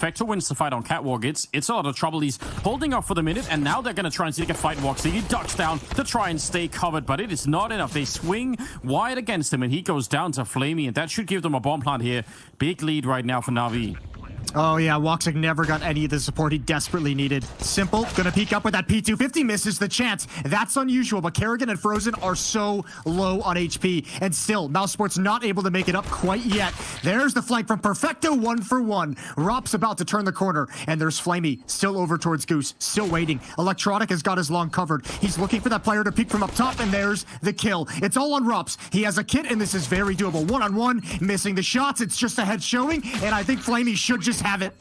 Perfecto wins the fight on Catwalk, it's a lot of trouble. He's holding off for the minute, and now they're going to try and take a fight walk. So he ducks down to try and stay covered, but it is not enough. They swing wide against him, and he goes down to Flamey, and that should give them a bomb plant here. Big lead right now for Navi. Oh yeah, Woxic never got any of the support he desperately needed. Simple, gonna peek up with that P250, misses the chance. That's unusual, but Kerrigan and Frozen are so low on HP, and still, Mousesport's not able to make it up quite yet. There's the flank from Perfecto, 1 for 1. Rop's about to turn the corner, and there's Flamey, still over towards Goose, still waiting. Electronic has got his long covered. He's looking for that player to peek from up top, and there's the kill. It's all on Rops. He has a kit, and this is very doable. One-on-one, missing the shots. It's just a head showing, and I think Flamey should just have it.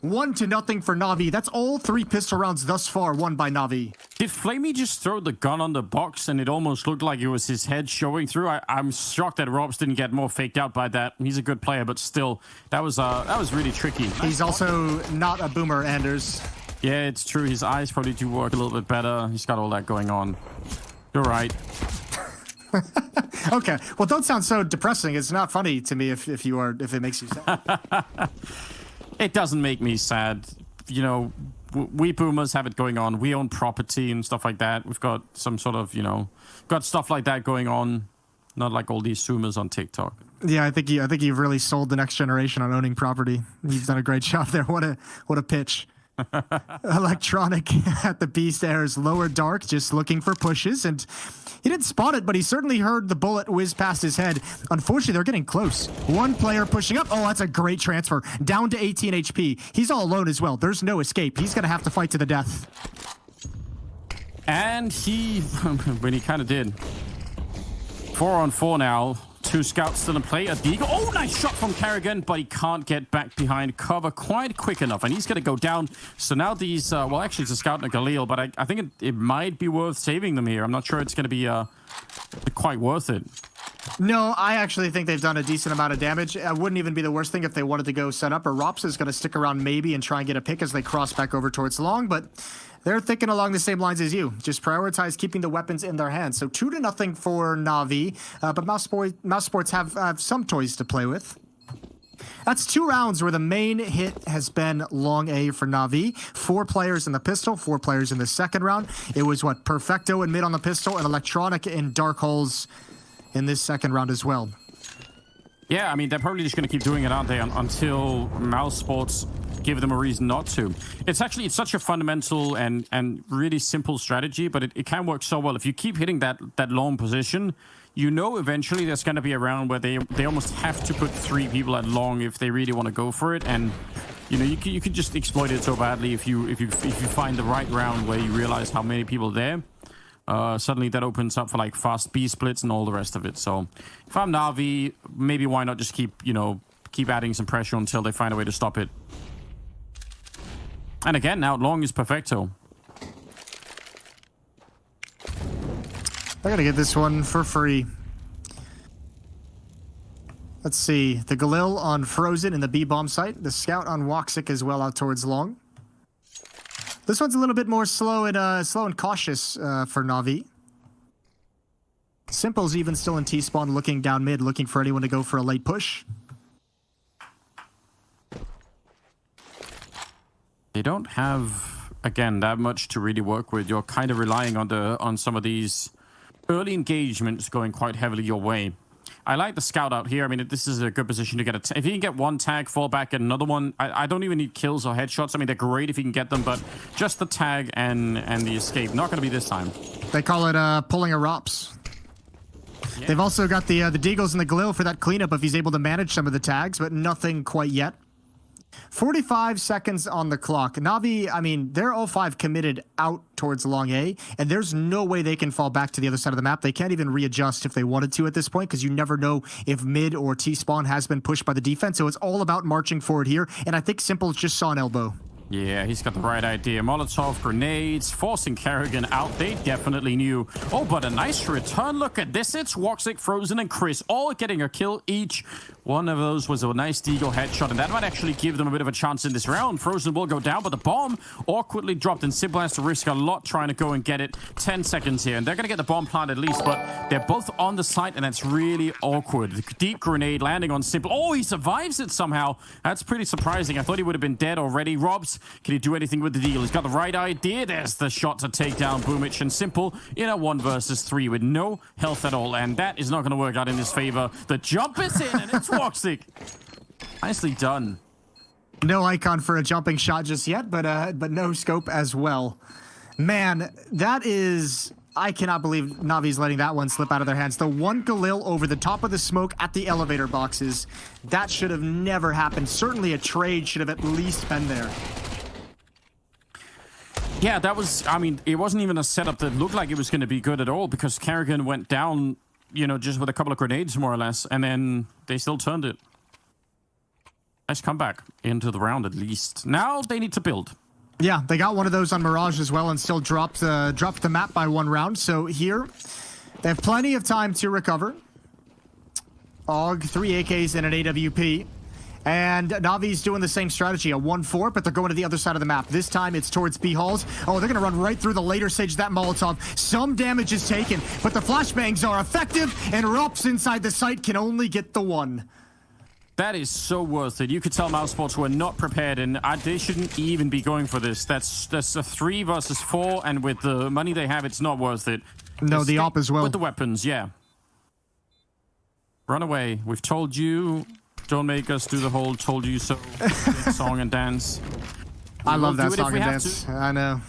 1-0 for Navi. That's all 3 pistol rounds thus far won by Navi. Did Flamey just throw the gun on the box and it almost looked like it was his head showing through? I'm shocked that Robs didn't get more faked out by that. He's a good player, but still, that was really tricky. He's also not a boomer, Anders. Yeah, it's true. His eyes probably do work a little bit better. He's got all that going on. You're right. Okay, well, don't sound so depressing. It's not funny to me if it makes you sad. It doesn't make me sad. You know, we boomers have it going on. We own property and stuff like that. We've got some sort of, got stuff like that going on. Not like all these zoomers on TikTok. Yeah, I think you've really sold the next generation on owning property. You've done a great job there. What a pitch. Electronic at the beast airs lower dark, just looking for pushes, and he didn't spot it, but he certainly heard the bullet whiz past his head. Unfortunately, they're getting close. One player pushing up. Oh, that's a great transfer. Down to 18 HP. He's all alone as well. There's no escape. He's going to have to fight to the death. And when he kind of did. 4-on-4 now. 2 scouts still in play. A Deagle. Oh, nice shot from Kerrigan, but he can't get back behind cover quite quick enough, and he's going to go down. So now these, well, actually, it's a scout and a Galil, but I think it might be worth saving them here. I'm not sure it's going to be quite worth it. No, I actually think they've done a decent amount of damage. It wouldn't even be the worst thing if they wanted to go set up, or Rops is going to stick around maybe and try and get a pick as they cross back over towards long, but they're thinking along the same lines as you. Just prioritize keeping the weapons in their hands. So 2-0 for Navi, but Mouse Sports have some toys to play with. That's 2 rounds where the main hit has been long A for Navi. 4 players in the pistol, 4 players in the second round. It was Perfecto in mid on the pistol, and Electronic in dark holes in this second round as well. Yeah, I mean, they're probably just going to keep doing it, aren't they, until Mouse Sports give them a reason not to. It's such a fundamental and really simple strategy, but it can work so well. If you keep hitting that long position, eventually there's going to be a round where they almost have to put 3 people at long if they really want to go for it. And you can just exploit it so badly if you find the right round where you realize how many people are there. Suddenly that opens up for like fast B splits and all the rest of it. So if I'm Navi, maybe why not just keep adding some pressure until they find a way to stop it. And again, now long is Perfecto. I gotta get this one for free. Let's see. The Galil on Frozen in the B-bomb site. The Scout on Woxic as well out towards long. This one's a little bit more slow and cautious for Navi. Simple's even still in T-spawn, looking down mid, looking for anyone to go for a late push. They don't have, again, that much to really work with. You're kind of relying on some of these early engagements going quite heavily your way. I like the scout out here. I mean, this is a good position to get if you can get one tag, fall back, get another one. I don't even need kills or headshots. I mean, they're great if you can get them, but just the tag and the escape. Not going to be this time. They call it pulling a Rops. Yeah. They've also got the Deagles and the Galil for that cleanup if he's able to manage some of the tags, but nothing quite yet. 45 seconds on the clock. Navi, I mean, they're all 5 committed out towards long A, and there's no way they can fall back to the other side of the map. They can't even readjust if they wanted to at this point, because you never know if mid or T-spawn has been pushed by the defense, so it's all about marching forward here, and I think Simple just saw an elbow. Yeah, he's got the right idea. Molotov, grenades, forcing Kerrigan out. They definitely knew. Oh, but a nice return. Look at this. It's Woxic, Frozen, and Chris all getting a kill each. One of those was a nice Deagle headshot, and that might actually give them a bit of a chance in this round. Frozen will go down, but the bomb awkwardly dropped, and Simple has to risk a lot trying to go and get it. 10 seconds here, and they're going to get the bomb planted at least, but they're both on the site, and that's really awkward. The deep grenade landing on Simple. Oh, he survives it somehow. That's pretty surprising. I thought he would have been dead already. Robs, can he do anything with the Deagle? He's got the right idea. There's the shot to take down Boomich, and Simple in a 1 versus 3 with no health at all, and that is not going to work out in his favor. The jump is in, and it's Woxic. Nicely done. No icon for a jumping shot just yet, but no scope as well. Man, that is... I cannot believe Navi's letting that one slip out of their hands. The one Galil over the top of the smoke at the elevator boxes. That should have never happened. Certainly a trade should have at least been there. Yeah, that was... I mean, it wasn't even a setup that looked like it was going to be good at all, because Kerrigan went down, you know, just with a couple of grenades, more or less, and then they still turned it. Nice comeback into the round, at least. Now they need to build. Yeah, they got one of those on Mirage as well and still dropped the map by 1 round. So here, they have plenty of time to recover. AUG, 3 AKs and an AWP. And Navi's doing the same strategy, a 1-4, but they're going to the other side of the map. This time it's towards B halls. Oh, they're going to run right through the later stage of that Molotov. Some damage is taken, but the flashbangs are effective, and Rops inside the site can only get the 1. That is so worth it. You could tell Mouse Sports were not prepared, and they shouldn't even be going for this. That's a 3 versus 4, and with the money they have, it's not worth it. No, the op as well. With the weapons, yeah. Run away. We've told you. Don't make us do the whole told you so song and dance. I love that song and dance. I know.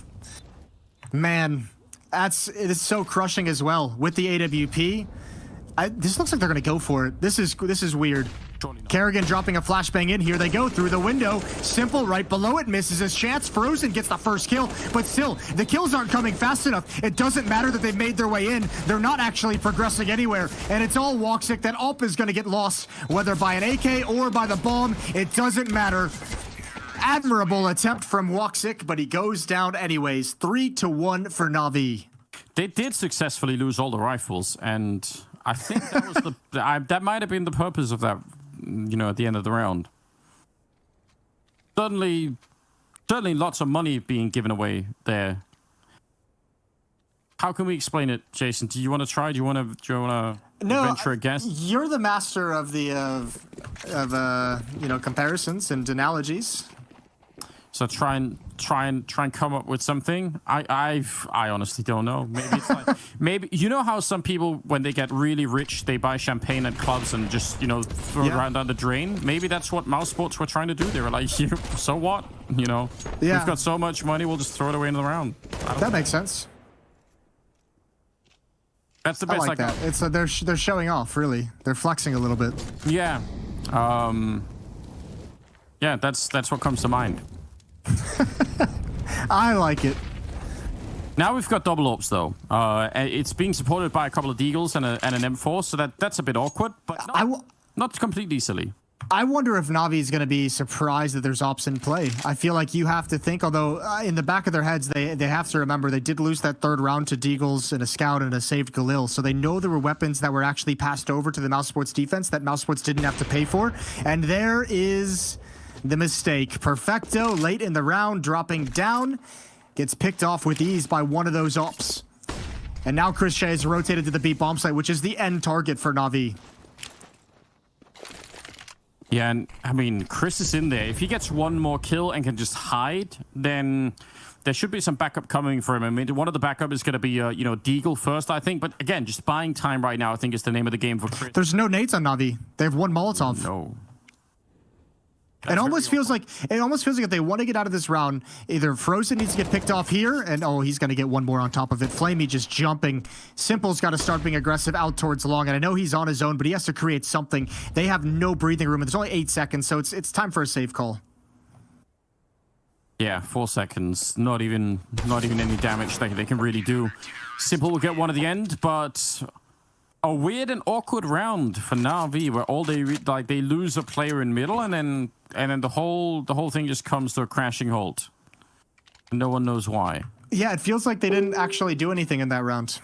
Man, it is so crushing as well. With the AWP, this looks like they're going to go for it. This is weird. Kerrigan dropping a flashbang in. Here they go through the window. Simple right below it. Misses his chance. Frozen gets the first kill. But still, the kills aren't coming fast enough. It doesn't matter that they've made their way in. They're not actually progressing anywhere. And it's all Woxic. That AWP is going to get lost, whether by an AK or by the bomb. It doesn't matter. Admirable attempt from Woxic, but he goes down anyways. 3-1 for Navi. They did successfully lose all the rifles, and I think that was that might have been the purpose of that. You know, at the end of the round. Certainly lots of money being given away there. How can we explain it, Jason? Do you want to try? Do you want to venture a guess? You're the master of the you know, comparisons and analogies. So try and come up with something. I honestly don't know. Maybe it's like maybe you know how some people when they get really rich they buy champagne at clubs and just, you know, throw it around down the drain. Maybe that's what Mouse Sports were trying to do. They were like, so what? You know, we've got so much money, we'll just throw it away in the round. That makes sense. That's the best. I like that. It's they're showing off. Really, they're flexing a little bit. Yeah. Yeah. That's what comes to mind. I like it. Now we've got double ops though. It's being supported by a couple of Deagles and an M4, so that's a bit awkward, but not completely silly. I wonder if Navi is going to be surprised that there's ops in play. I feel like you have to think, although in the back of their heads, they have to remember they did lose that 3rd round to Deagles and a Scout and a saved Galil, so they know there were weapons that were actually passed over to the Mouse Sports defense that Mouse Sports didn't have to pay for, and there is the mistake. Perfecto, late in the round, dropping down, gets picked off with ease by one of those ops. And now Chris Shea is rotated to the B bomb site, which is the end target for Navi. Yeah, and I mean, Chris is in there. If he gets one more kill and can just hide, then there should be some backup coming for him. I mean, one of the backup is going to be, you know, Deagle first, I think. But again, just buying time right now, I think, is the name of the game for Chris. There's no nades on Navi. They have 1 Molotov. No. It almost feels like if they want to get out of this round, either Frozen needs to get picked off here, and he's going to get one more on top of it. Flamey just jumping. Simple's got to start being aggressive out towards long, and I know he's on his own, but he has to create something. They have no breathing room, and there's only 8 seconds, so it's time for a save call. Yeah, 4 seconds. Not even any damage they can really do. Simple will get one at the end, but A weird and awkward round for Navi, where all they they lose a player in middle, and then the whole thing just comes to a crashing halt. No one knows why. Yeah, it feels like they didn't actually do anything in that round.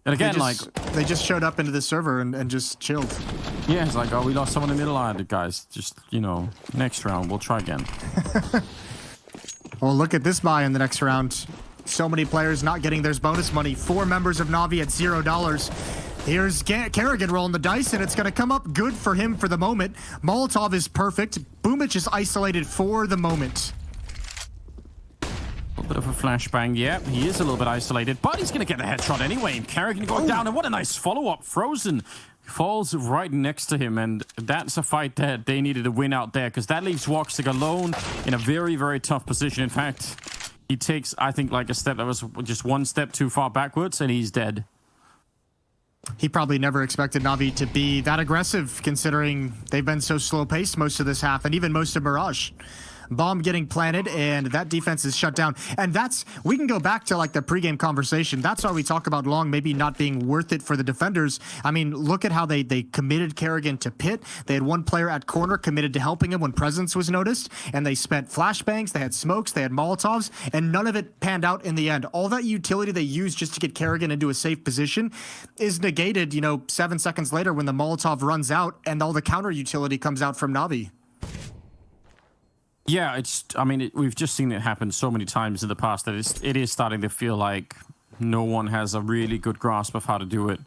And again, they just showed up into the server and just chilled. Yeah, it's like, oh, we lost someone in the middle. Guys, just, next round, we'll try again. Well, look at this buy in the next round. So many players not getting their bonus money. 4 members of Navi at $0. Here's Kerrigan rolling the dice, and it's going to come up good for him for the moment. Molotov is perfect. Boomich is isolated for the moment. A bit of a flashbang, yeah. He is a little bit isolated, but he's going to get the headshot anyway. And Kerrigan going down, and what a nice follow-up. Frozen falls right next to him, and that's a fight that they needed to win out there, because that leaves Woxic alone in a very, very tough position. In fact, he takes, I think, like a step that was just one step too far backwards, and he's dead. He probably never expected Navi to be that aggressive, considering they've been so slow-paced most of this half, and even most of Mirage. Bomb getting planted, and that defense is shut down. And we can go back to like the pregame conversation. That's why we talk about Long maybe not being worth it for the defenders. I mean, look at how they committed Kerrigan to pit. They had one player at corner committed to helping him when presence was noticed, and they spent flashbangs, they had smokes, they had Molotovs, and none of it panned out in the end. All that utility they used just to get Kerrigan into a safe position is negated, 7 seconds later when the Molotov runs out and all the counter utility comes out from Navi. Yeah, we've just seen it happen so many times in the past that it is starting to feel like no one has a really good grasp of how to do it.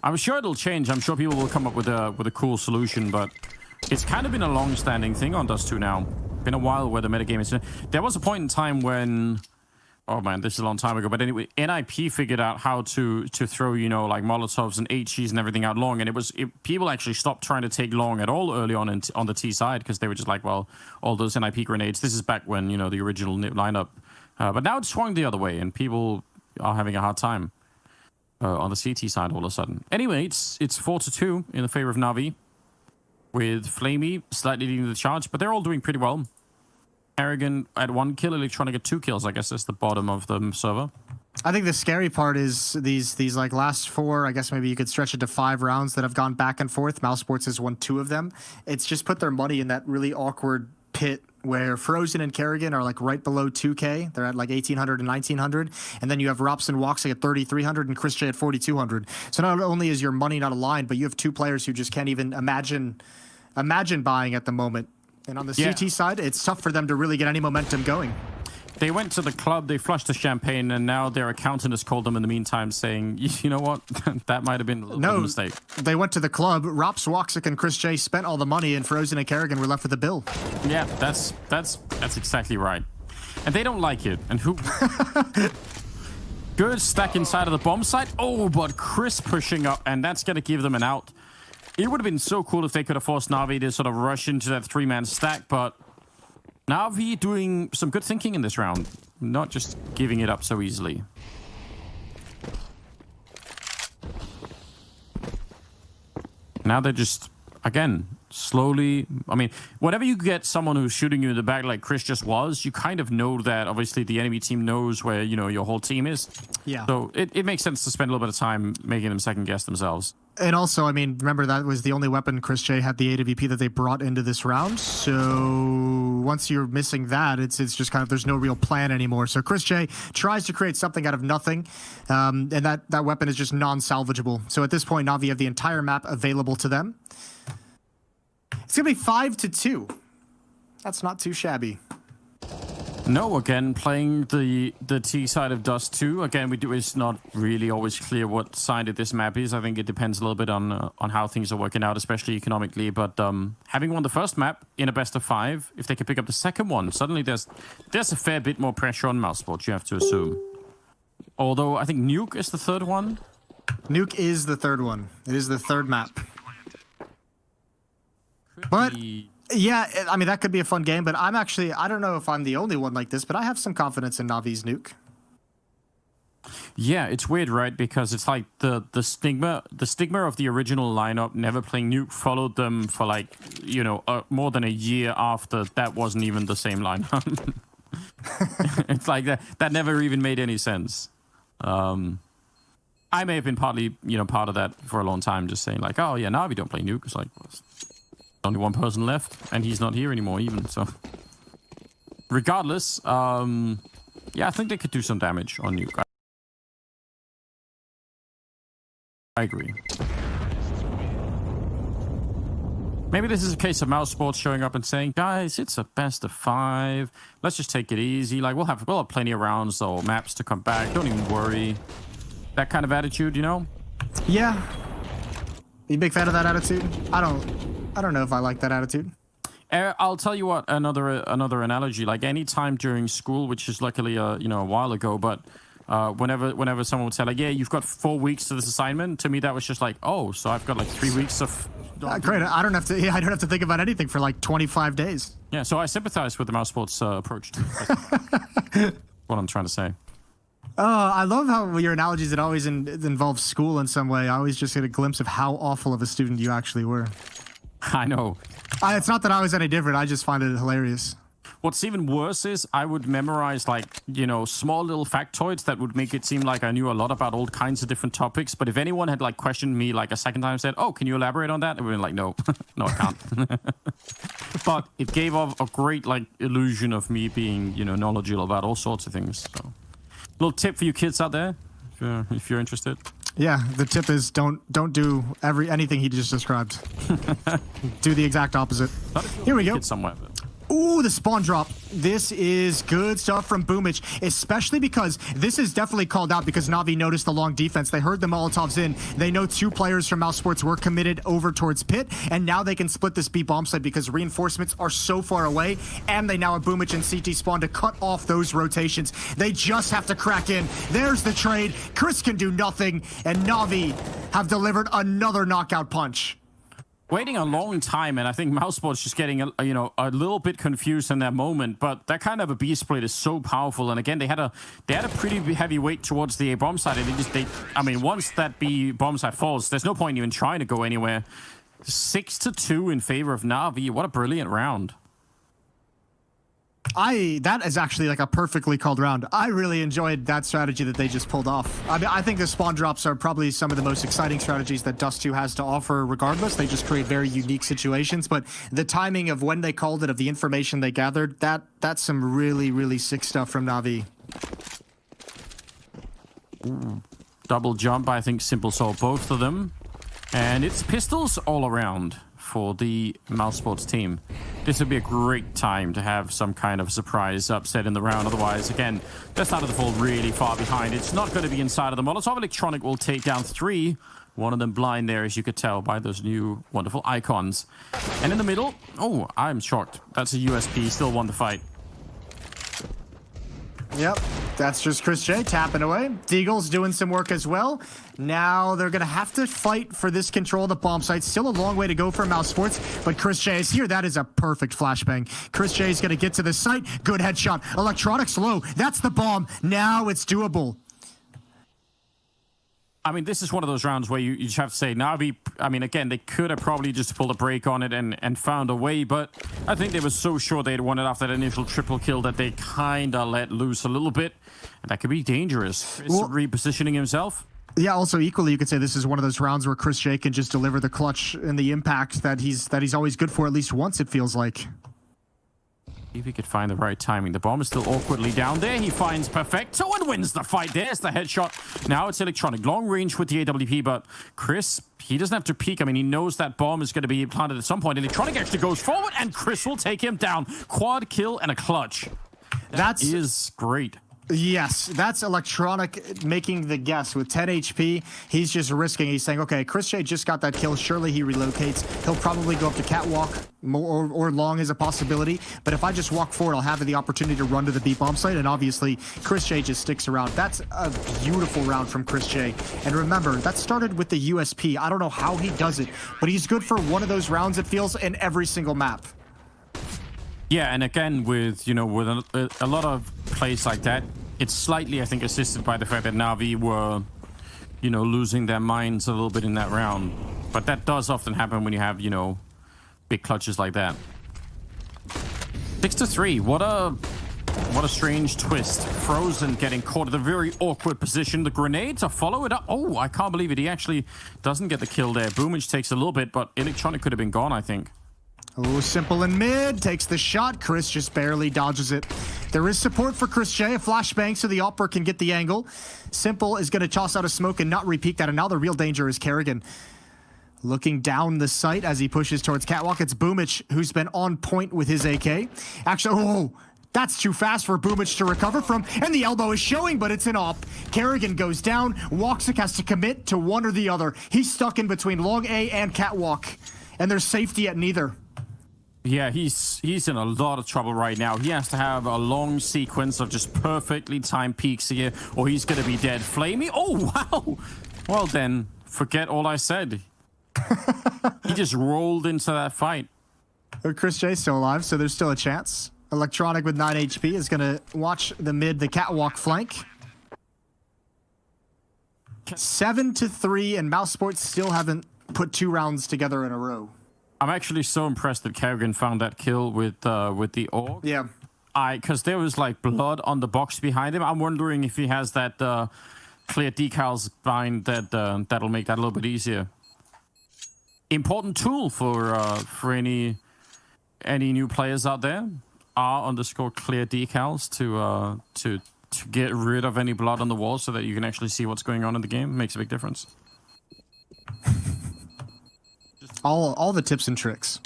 I'm sure it'll change. I'm sure people will come up with a cool solution, but it's kind of been a long-standing thing on Dust 2 now. Been a while where the metagame is... There was a point in time when... Oh man, this is a long time ago. But anyway, NIP figured out how to throw, like Molotovs and HEs and everything out long. And people actually stopped trying to take long at all early on on the T side, because they were just like, well, all those NIP grenades. This is back when, the original lineup. But now it's swung the other way, and people are having a hard time on the CT side all of a sudden. Anyway, it's 4-2 in the favor of Navi, with Flamey slightly leading the charge, but they're all doing pretty well. Kerrigan at 1 kill, Electronic at 2 kills. I guess that's the bottom of the server. I think the scary part is these like last 4, I guess maybe you could stretch it to 5 rounds that have gone back and forth. Mouse Sports has won 2 of them. It's just put their money in that really awkward pit where Frozen and Kerrigan are like right below 2K. They're at like 1,800 and 1,900. And then you have Rops and Woxic at 3,300 and Chris J at 4,200. So not only is your money not aligned, but you have 2 players who just can't even imagine buying at the moment. And on the CT side, it's tough for them to really get any momentum going. They went to the club, they flushed the champagne, and now their accountant has called them in the meantime saying, you know what, that might have been a little bit of a mistake. They went to the club, Rops, Woxic, and Chris J spent all the money, and Frozen and Kerrigan were left with the bill. Yeah, that's exactly right. And they don't like it. And who... Good stack inside of the bomb site. Oh, but Chris pushing up, and that's going to give them an out. It would have been so cool if they could have forced Navi to sort of rush into that 3-man stack, but Navi doing some good thinking in this round, not just giving it up so easily. Now they're just, again, slowly... I mean, whenever you get someone who's shooting you in the back like Chris just was, you kind of know that, obviously, the enemy team knows where, your whole team is. Yeah. So it makes sense to spend a little bit of time making them second-guess themselves. And also, I mean, remember that was the only weapon Chris J had the AWP that they brought into this round. So once you're missing that, it's just kind of, there's no real plan anymore. So Chris J tries to create something out of nothing, and that weapon is just non-salvageable. So at this point, Navi have the entire map available to them. It's going to be 5-2. That's not too shabby. No, again, playing the T side of Dust 2. Again, it's not really always clear what side of this map is. I think it depends a little bit on how things are working out, especially economically. But having won the first map in a best of 5, if they can pick up the second one, suddenly there's a fair bit more pressure on Mouse Sports, you have to assume. Although, I think Nuke is the third one. Nuke is the third one. It is the third map. But... yeah, I mean, that could be a fun game, but I don't know if I'm the only one like this, but I have some confidence in Navi's Nuke. Yeah, it's weird, right? Because it's like the stigma of the original lineup never playing Nuke followed them for like, more than a year after that wasn't even the same lineup. It's like that never even made any sense. I may have been partly, part of that for a long time, just saying like, oh yeah, Navi don't play nuke. It's like, well, there's only one person left, and he's not here anymore even. So, regardless, yeah, I think they could do some damage on nuke. I agree. Maybe this is a case of Mouse Sports showing up and saying, guys, it's a best of 5. Let's just take it easy. Like, we'll have plenty of rounds or maps to come back. Don't even worry. That kind of attitude, Yeah. You a big fan of that attitude? I don't know if I like that attitude. I'll tell you what, another analogy. Like, any time during school, which is luckily, a while ago, but whenever someone would say, like, yeah, you've got 4 weeks to this assignment, to me, that was just like, oh, so I've got, like, 3 weeks of... Great. I don't have to think about anything for, like, 25 days. Yeah, so I sympathize with the Mouse Sports approach. What I'm trying to say. I love how your analogies, it always involves school in some way. I always just get a glimpse of how awful of a student you actually were. I know. It's not that I was any different. I just find it hilarious. What's even worse is I would memorize, like, small little factoids that would make it seem like I knew a lot about all kinds of different topics. But if anyone had, like, questioned me, like, a second time and said, oh, can you elaborate on that? I would have been like, no. No, I can't. But it gave off a great, like, illusion of me being, knowledgeable about all sorts of things. So, little tip for you kids out there, if you're interested. Yeah, the tip is don't do anything he just described. Do the exact opposite. Here we go. Somewhere, Ooh, the spawn drop. This is good stuff from Boomich, especially because this is definitely called out because Navi noticed the long defense. They heard the Molotovs in. They know 2 players from Mouse Sports were committed over towards Pit, and now they can split this B bomb site because reinforcements are so far away, and they now have Boomich and CT spawn to cut off those rotations. They just have to crack in. There's the trade. Chris can do nothing, and Navi have delivered another knockout punch. Waiting a long time, and I think Mouse Sports just getting a little bit confused in that moment. But that kind of a B split is so powerful, and again they had a pretty heavy weight towards the A bomb side, and once that B bomb side falls, there's no point even trying to go anywhere. 6-2 in favor of Navi. What a brilliant round. That is actually like a perfectly called round. I really enjoyed that strategy that they just pulled off. I mean, I think the spawn drops are probably some of the most exciting strategies that Dust 2 has to offer regardless. They just create very unique situations, but the timing of when they called it, of the information they gathered, that's some really, really sick stuff from Navi. Ooh. Double jump, I think Simple saw both of them. And it's pistols all around for the Mouse Sports team. This would be a great time to have some kind of surprise upset in the round. Otherwise, again, they're starting to fall really far behind. It's not going to be inside of the Molotov. Electronic will take down 3. One of them blind there, as you could tell by those new wonderful icons. And in the middle, oh, I'm shocked. That's a USP. Still won the fight. Yep, that's just Chris J tapping away. Deagle's doing some work as well. Now they're going to have to fight for this control of the bomb site. Still a long way to go for Mouse Sports, but Chris J is here. That is a perfect flashbang. Chris J is going to get to the site. Good headshot. Electronics low. That's the bomb. Now it's doable. I mean, this is one of those rounds where you just have to say, Navi, I mean, again, they could have probably just pulled a break on it and found a way, but I think they were so sure they'd won it after that initial triple kill that they kind of let loose a little bit. And that could be dangerous. Well, repositioning himself. Yeah, also equally, you could say this is one of those rounds where Chris J can just deliver the clutch and the impact that he's always good for at least once, it feels like. If he could find the right timing. The bomb is still awkwardly down there. He finds Perfecto and wins the fight. There's the headshot. Now it's Electronic. Long range with the AWP, but Chris, he doesn't have to peek. I mean, he knows that bomb is going to be planted at some point. Electronic actually goes forward, and Chris will take him down. Quad kill and a clutch. That is great. Yes, that's Electronic making the guess with 10 HP. He's just risking. He's saying, okay, Chris J just got that kill. Surely he relocates. He'll probably go up to catwalk or long is a possibility. But if I just walk forward, I'll have the opportunity to run to the B bomb site. And obviously, Chris J just sticks around. That's a beautiful round from Chris J. And remember, that started with the USP. I don't know how he does it, but he's good for one of those rounds, it feels, in every single map. Yeah, and again, with a lot of plays like that, it's slightly, I think, assisted by the fact that Navi were, losing their minds a little bit in that round. But that does often happen when you have, big clutches like that. 6-3. What a What a strange twist. Frozen getting caught at a very awkward position. The grenade to follow it up. Oh, I can't believe it. He actually doesn't get the kill there. Boomage takes a little bit, but Electronic could have been gone, I think. Oh, Simple in mid. Takes the shot. Chris just barely dodges it. There is support for Chris J. A flashbang so the Opera can get the angle. Simple is going to toss out a smoke and not repeat that. And now the real danger is Kerrigan. Looking down the site as he pushes towards Catwalk. It's Boomich who's been on point with his AK. Actually, oh, that's too fast for Boomich to recover from. And the elbow is showing, but it's an op. Kerrigan goes down. Woxic has to commit to one or the other. He's stuck in between Long A and Catwalk. And there's safety at neither. Yeah, he's in a lot of trouble right now. He has to have a long sequence of just perfectly timed peaks here, or he's going to be dead. Flamey? Oh, wow. Well, then, forget all I said. He just rolled into that fight. Chris J's still alive, so there's still a chance. Electronic with 9 HP is going to watch the Catwalk flank. 7-3, and Mouse Sports still haven't put 2 rounds together in a row. I'm actually so impressed that Kerrigan found that kill with the orc. Yeah. Because there was like blood on the box behind him. I'm wondering if he has that clear decals bind that'll make that a little bit easier. Important tool for any new players out there. R_clear decals to get rid of any blood on the wall so that you can actually see what's going on in the game. Makes a big difference. All the tips and tricks.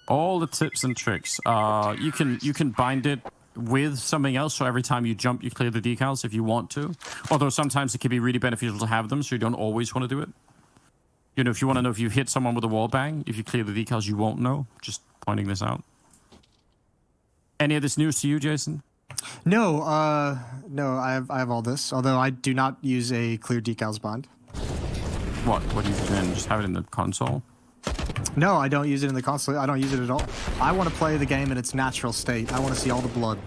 All the tips and tricks. You can bind it with something else, so every time you jump, you clear the decals if you want to. Although sometimes it can be really beneficial to have them, so you don't always want to do it. You know, if you want to know if you hit someone with a wall bang, if you clear the decals, you won't know. Just pointing this out. Any of this news to you, Jason? No, no, I have all this. Although I do not use a clear decals bind. What do you do? Just have it in the console? No, I don't use it in the console. I don't use it at all. I want to play the game in its natural state. I want to see all the blood.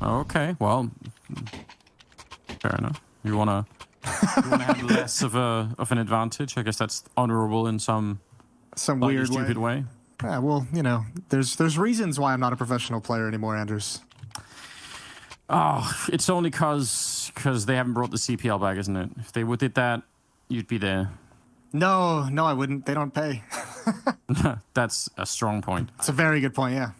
Okay, well, fair enough. You wanna have less of an advantage. I guess that's honorable in some weird stupid way. Yeah, well, you know, there's reasons why I'm not a professional player anymore, Anders. Oh, it's only because they haven't brought the CPL back, isn't it? If they did that, you'd be there. No, I wouldn't. They don't pay. That's a strong point. It's a very good point, yeah.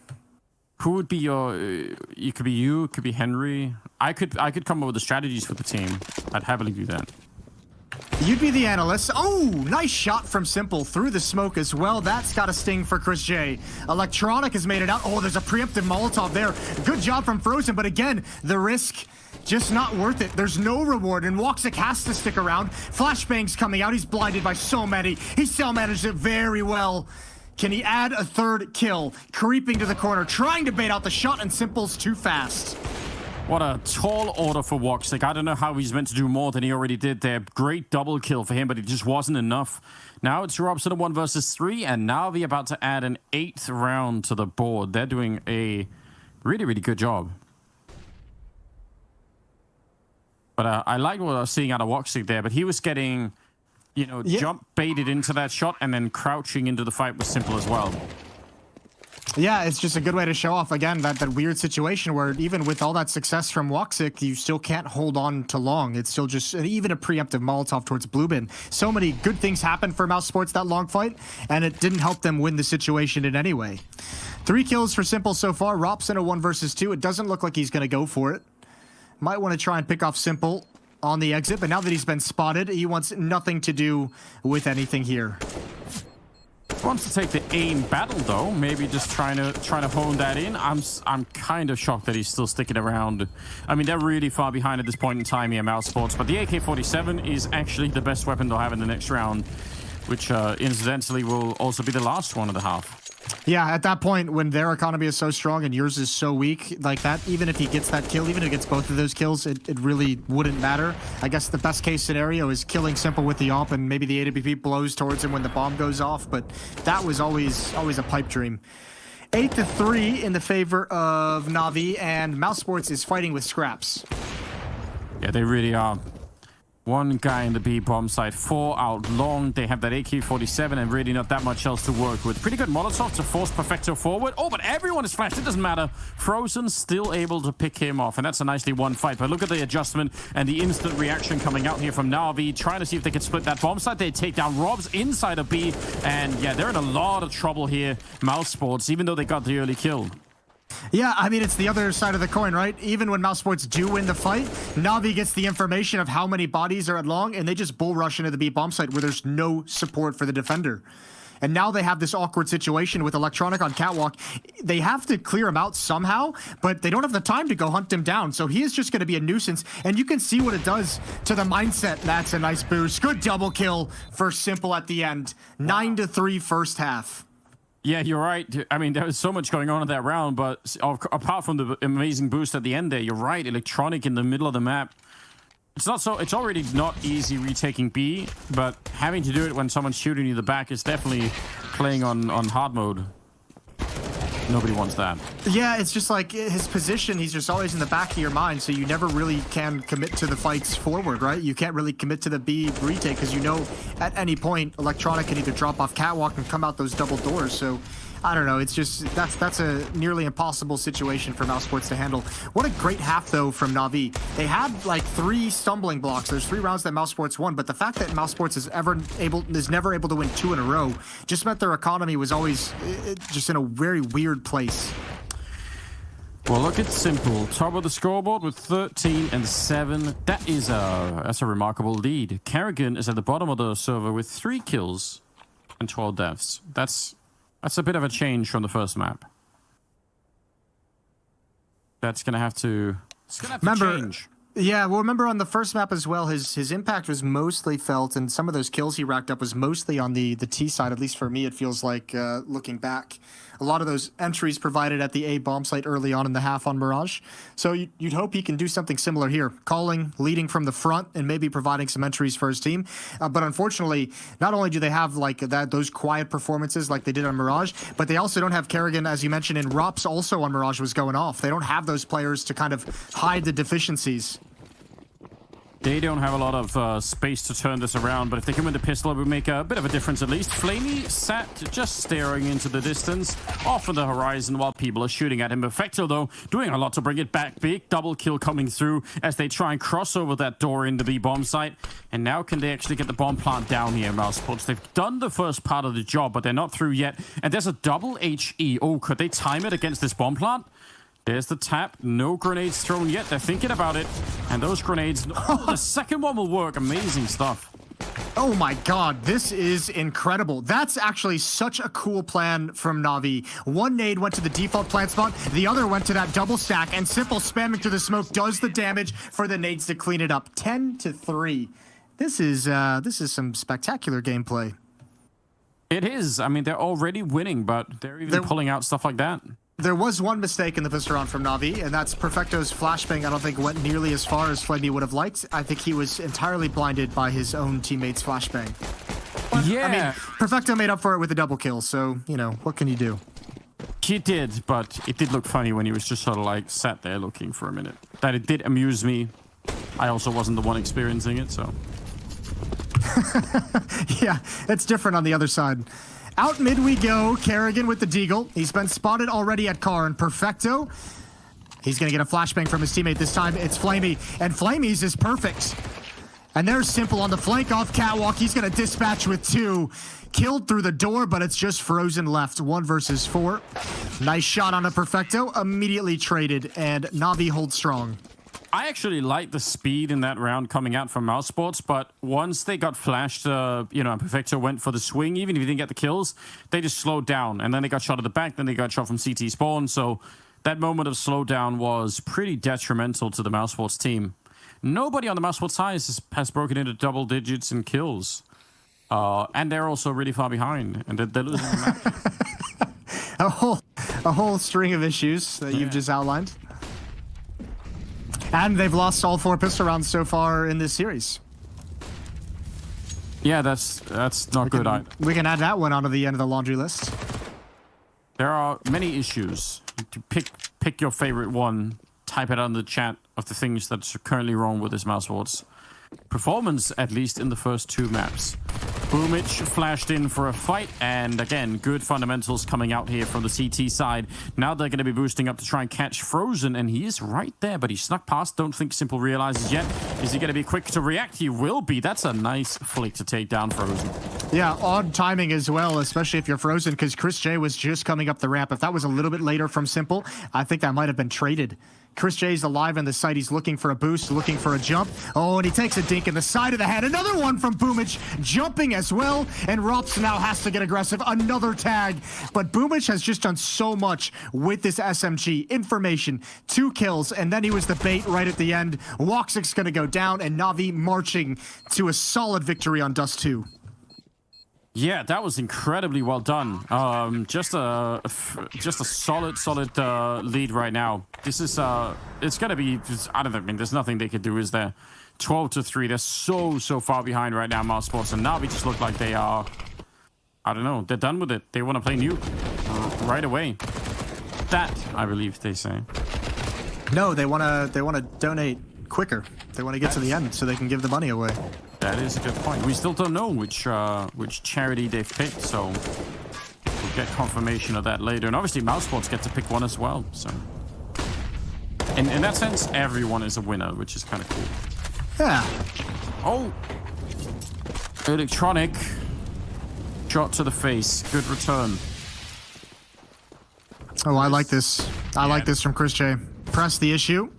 Who would be your... it could be you, it could be Henry. I could come up with the strategies for the team. I'd happily do that. You'd be the analyst. Oh, nice shot from Simple through the smoke as well. That's got a sting for Chris J. Electronic has made it out. Oh, there's a preemptive Molotov there. Good job from Frozen, but again, the risk... just not worth it. There's no reward, and Woxic has to stick around. Flashbang's coming out. He's blinded by so many. He still managed it very well. Can he add a third kill? Creeping to the corner, trying to bait out the shot, and Simple's too fast. What a tall order for Woxic. I don't know how he's meant to do more than he already did there. Great double kill for him, but it just wasn't enough. Now it's Robson at 1 versus 3, and Navi about to add an 8th round to the board. They're doing a really, really good job. But I like what I was seeing out of Woxic there, but he was getting, you know, jump baited into that shot and then crouching into the fight was Simple as well. Yeah, it's just a good way to show off, again, that weird situation where even with all that success from Woxic, you still can't hold on to long. It's still just even a preemptive Molotov towards Bluebin. So many good things happened for Mouse Sports that long fight, and it didn't help them win the situation in any way. 3 kills for Simple so far. Robson a 1 versus 2. It doesn't look like he's going to go for it. Might want to try and pick off Simple on the exit, but now that he's been spotted, he wants nothing to do with anything here. Wants to take the aim battle though, maybe just trying to hone that in. I'm kind of shocked that he's still sticking around. I mean, they're really far behind at this point in time here, Mouse Sports, but the AK-47 is actually the best weapon they'll have in the next round, which incidentally will also be the last one of the half. Yeah, at that point, when their economy is so strong and yours is so weak, like that, even if he gets that kill, even if he gets both of those kills, it really wouldn't matter. I guess the best case scenario is killing Simple with the AWP and maybe the AWP blows towards him when the bomb goes off, but that was always a pipe dream. 8-3 in the favor of Navi, and Mouse Sports is fighting with scraps. Yeah, they really are. One guy in the B bomb site, 4 out long. They have that AK-47 and really not that much else to work with. Pretty good Molotov to force Perfecto forward. Oh, but everyone is flashed. It doesn't matter. Frozen still able to pick him off, and that's a nicely won fight. But look at the adjustment and the instant reaction coming out here from Navi, trying to see if they can split that bomb site. They take down Robs inside of B, and yeah, they're in a lot of trouble here, Mouse Sports, even though they got the early kill. Yeah, I mean, it's the other side of the coin, right? Even when Mouse Sports do win the fight, Navi gets the information of how many bodies are at long, and they just bull rush into the B bomb site where there's no support for the defender. And now they have this awkward situation with Electronic on Catwalk. They have to clear him out somehow, but they don't have the time to go hunt him down. So he is just going to be a nuisance. And you can see what it does to the mindset. That's a nice boost. Good double kill for Simple at the end. 9-3 first half. Yeah, you're right. I mean, there was so much going on in that round, but apart from the amazing boost at the end there, you're right. Electronic in the middle of the map. It's already not easy retaking B, but having to do it when someone's shooting you in the back is definitely playing on hard mode. Nobody wants that. Yeah, it's just like his position, he's just always in the back of your mind, so you never really can commit to the fights forward, right? You can't really commit to the B retake because you know at any point Electronic can either drop off Catwalk and come out those double doors, so I don't know, it's just, that's a nearly impossible situation for Mouse Sports to handle. What a great half, though, from Navi. They had, like, 3 stumbling blocks. There's 3 rounds that Mouse Sports won, but the fact that Mouse Sports is never able to win 2 in a row just meant their economy was always just in a very weird place. Well, look, it's Simple. Top of the scoreboard with 13 and 7. That's a remarkable lead. Kerrigan is at the bottom of the server with 3 kills and 12 deaths. That's a bit of a change from the first map. It's gonna have to change. Yeah, well, remember on the first map as well, his impact was mostly felt, and some of those kills he racked up was mostly on the T side. At least for me, it feels like looking back. A lot of those entries provided at the A bomb site early on in the half on Mirage. So you'd hope he can do something similar here, calling, leading from the front, and maybe providing some entries for his team. But unfortunately, not only do they have like those quiet performances like they did on Mirage, but they also don't have Kerrigan, as you mentioned, and Rops also on Mirage was going off. They don't have those players to kind of hide the deficiencies. They don't have a lot of space to turn this around, but if they come with the pistol, it would make a bit of a difference at least. Flamey sat just staring into the distance, off of the horizon while people are shooting at him. Perfecto, though, doing a lot to bring it back. Big double kill coming through as they try and cross over that door into the bomb site. And now can they actually get the bomb plant down here, Mouse Sports? They've done the first part of the job, but they're not through yet. And there's a double HE. Oh, could they time it against this bomb plant? There's the tap. No grenades thrown yet. They're thinking about it. And those grenades... Oh, the second one will work. Amazing stuff. Oh my god, this is incredible. That's actually such a cool plan from Navi. One nade went to the default plant spot, the other went to that double stack, and Simple spamming through the smoke does the damage for the nades to clean it up. 10-3. This is some spectacular gameplay. It is. I mean, they're already winning, but they're even pulling out stuff like that. There was one mistake in the first round from Navi, and that's Perfecto's flashbang. I don't think went nearly as far as Flegmy would have liked. I think he was entirely blinded by his own teammates' flashbang. But, yeah. I mean, Perfecto made up for it with a double kill, so, you know, what can you do? He did, but it did look funny when he was just sort of like sat there looking for a minute. That it did amuse me. I also wasn't the one experiencing it, so. Yeah, it's different on the other side. Out mid we go, Kerrigan with the deagle. He's been spotted already at car, and Perfecto, he's going to get a flashbang from his teammate. This time it's Flamey, and Flamey's is perfect. And there's Simple on the flank off Catwalk. He's going to dispatch with 2. Killed through the door, but it's just Frozen left. 1 versus 4. Nice shot on a Perfecto. Immediately traded, and Navi holds strong. I actually liked the speed in that round coming out from Mouse Sports, but once they got flashed, Perfecto went for the swing. Even if he didn't get the kills, they just slowed down. And then they got shot at the back, then they got shot from CT spawn. So that moment of slowdown was pretty detrimental to the Mouse Sports team. Nobody on the Mouse Sports side has broken into double digits in kills. And they're also really far behind, and they're losing the map. A whole string of issues that you've just outlined. And they've lost all 4 pistol rounds so far in this series. Yeah, that's not good. We can add that one onto the end of the laundry list. There are many issues. To pick your favorite one, type it on the chat of the things that's currently wrong with this Mouse Sports. performance, at least in the first 2 maps. Boomich flashed in for a fight, and again, good fundamentals coming out here from the CT side. Now they're going to be boosting up to try and catch Frozen, and he is right there, but he snuck past. Don't think Simple realizes yet. Is he going to be quick to react? He will be. That's a nice flick to take down Frozen. Yeah, odd timing as well, especially if you're Frozen, because Chris J was just coming up the ramp. If that was a little bit later from Simple, I think that might have been traded. Chris J's alive in the site. He's looking for a boost, looking for a jump. Oh, and he takes a dink in the side of the head. Another one from Boomich, jumping as well. And Rops now has to get aggressive. Another tag. But Boomich has just done so much with this SMG. Information, 2 kills, and then he was the bait right at the end. Woxic's going to go down, and Navi marching to a solid victory on Dust 2. Yeah, that was incredibly well done. Just a solid lead right now. This is it's gonna be. I don't know. I mean, there's nothing they could do, is there? 12-3. They're so far behind right now, Mouse Sports, and Navi just look like they are. I don't know. They're done with it. They want to play new right away. That, I believe they say. No, they wanna donate quicker. They want to get to the end so they can give the money away. That is a good point. We still don't know which charity they've picked, so we'll get confirmation of that later. And obviously, Mouse Sports get to pick one as well. So, in that sense, everyone is a winner, which is kind of cool. Yeah. Oh, electronic shot to the face. Good return. Oh, I like this. I like this from Chris J. Press the issue.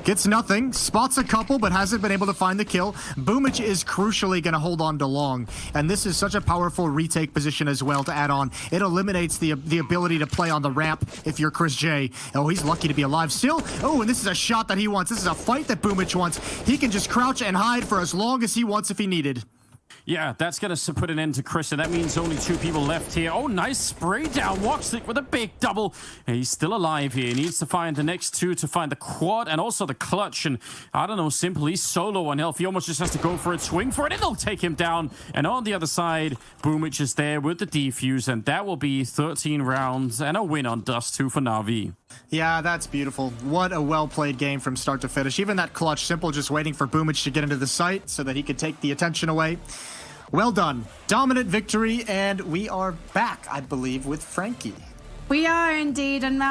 Gets nothing, spots a couple, but hasn't been able to find the kill. Boomich is crucially going to hold on to long, and this is such a powerful retake position as well to add on. It eliminates the ability to play on the ramp if you're Chris J. Oh, he's lucky to be alive still. Oh, and this is a shot that he wants. This is a fight that Boomich wants. He can just crouch and hide for as long as he wants if he needed. Yeah, that's going to put an end to Chris, and that means only 2 people left here. Oh, nice spray down. Woxic with a big double. He's still alive here. He needs to find the next 2 to find the quad and also the clutch. And I don't know, Simple, he's so low on health. He almost just has to go for it, swing for it, and it'll take him down. And on the other side, Boomich is there with the defuse, and that will be 13 rounds and a win on Dust 2 for Navi. Yeah, that's beautiful. What a well-played game from start to finish. Even that clutch, Simple just waiting for Boomich to get into the site so that he could take the attention away. Well done. Dominant victory, and we are back, I believe, with Frankie. We are indeed, and now